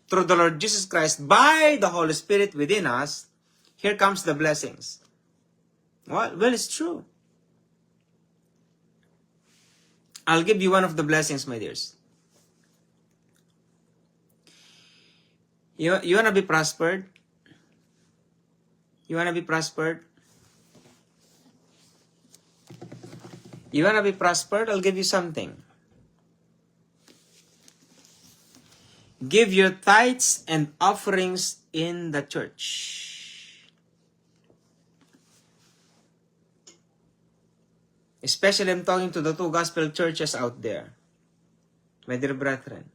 through the Lord Jesus Christ by the Holy Spirit within us, here comes the blessings. Well, it's true. I'll give you one of the blessings, my dears. You want to be prospered? You want to be prospered? You want to be prospered? I'll give you something. Give your tithes and offerings in the church. Especially I'm talking to the two gospel churches out there. My dear brethren.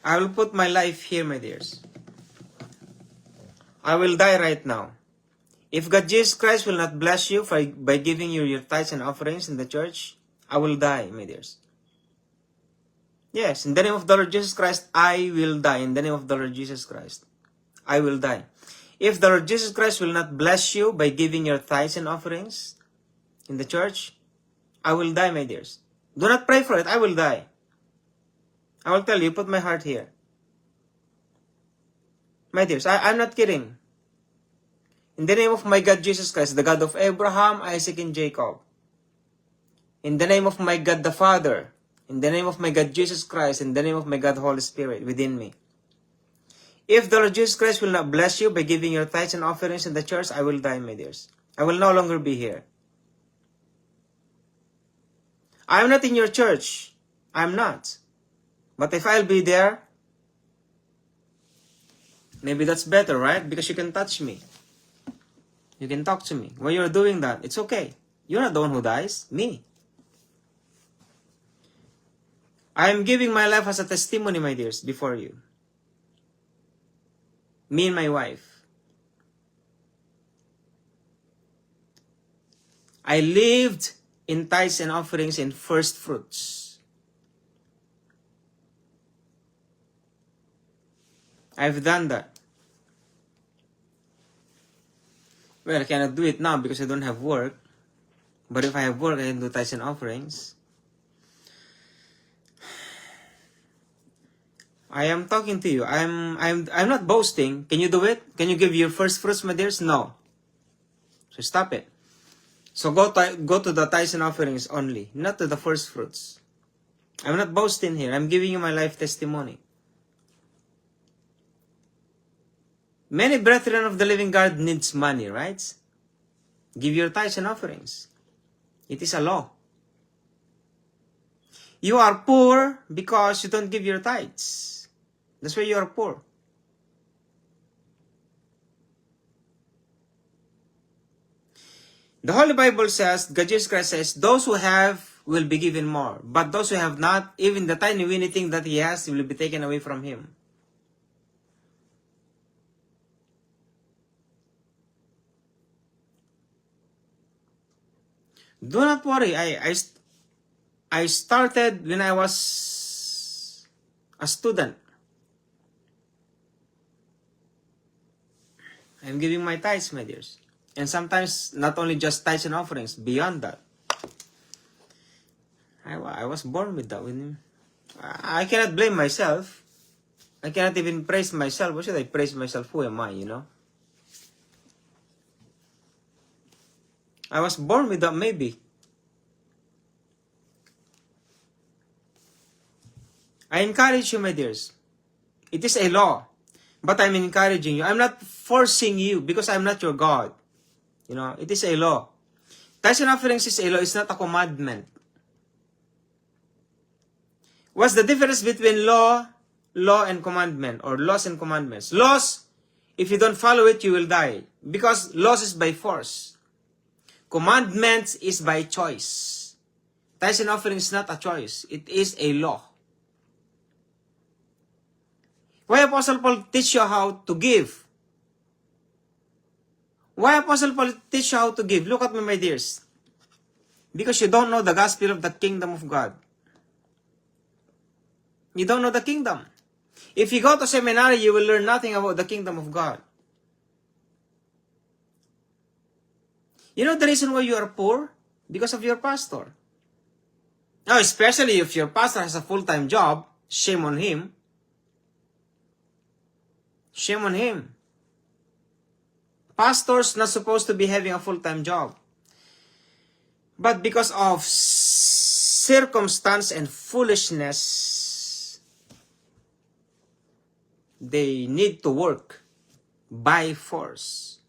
I will put my life here, my dears. I will die right now. If God Jesus Christ will not bless you by giving you your tithes and offerings in the church, I will die, my dears. Yes, in the name of the Lord Jesus Christ, I will die. In the name of the Lord Jesus Christ, I will die. If the Lord Jesus Christ will not bless you by giving your tithes and offerings in the church, I will die, my dears. Do not pray for it. I will die. I will tell you, put my heart here. My dears, I'm not kidding. In the name of my God Jesus Christ, the God of Abraham, Isaac, and Jacob. In the name of my God the Father. In the name of my God Jesus Christ. In the name of my God Holy Spirit within me. If the Lord Jesus Christ will not bless you by giving your tithes and offerings in the church, I will die, my dears. I will no longer be here. I am not in your church. I am not. But if I'll be there, maybe that's better, right? Because you can touch me. You can talk to me. While you're doing that, it's okay. You're not the one who dies. Me. I am giving my life as a testimony, my dears, before you. Me and my wife. I lived in tithes and offerings in first fruits. I've done that. Well, I cannot do it now because I don't have work. But if I have work, I can do tithes and offerings. I am talking to you. I'm not boasting. Can you do it? Can you give your first fruits, my dears? No. So stop it. So go to the tithes and offerings only, not to the first fruits. I'm not boasting here. I'm giving you my life testimony. Many brethren of the living God needs money, right? Give your tithes and offerings. It is a law. You are poor because you don't give your tithes. That's why you are poor. The Holy Bible says, God Jesus Christ says, those who have will be given more. But those who have not, even the tiny weeny thing that he has will be taken away from him. Do not worry. I started when I was a student. I'm giving my tithes, my dears. And sometimes, not only just tithes and offerings, beyond that. I was born with that. I cannot blame myself. I cannot even praise myself. Why should I praise myself? Who am I, you know? I was born with that, maybe. I encourage you, my dears. It is a law. But I'm encouraging you. I'm not forcing you because I'm not your God. You know, it is a law. Tithes and offerings is a law. It's not a commandment. What's the difference between law and commandment, or laws and commandments? Laws, if you don't follow it, you will die. Because laws is by force. Commandments is by choice. Tithes and offerings is not a choice. It is a law. Why Apostle Paul teach you how to give? Why Apostle Paul teach you how to give? Look at me, my dears. Because you don't know the gospel of the kingdom of God. You don't know the kingdom. If you go to seminary, you will learn nothing about the kingdom of God. You know the reason why you are poor? Because of your pastor. Now, especially if your pastor has a full-time job, shame on him. Shame on him. Pastor's not supposed to be having a full-time job. But because of circumstance and foolishness, they need to work by force.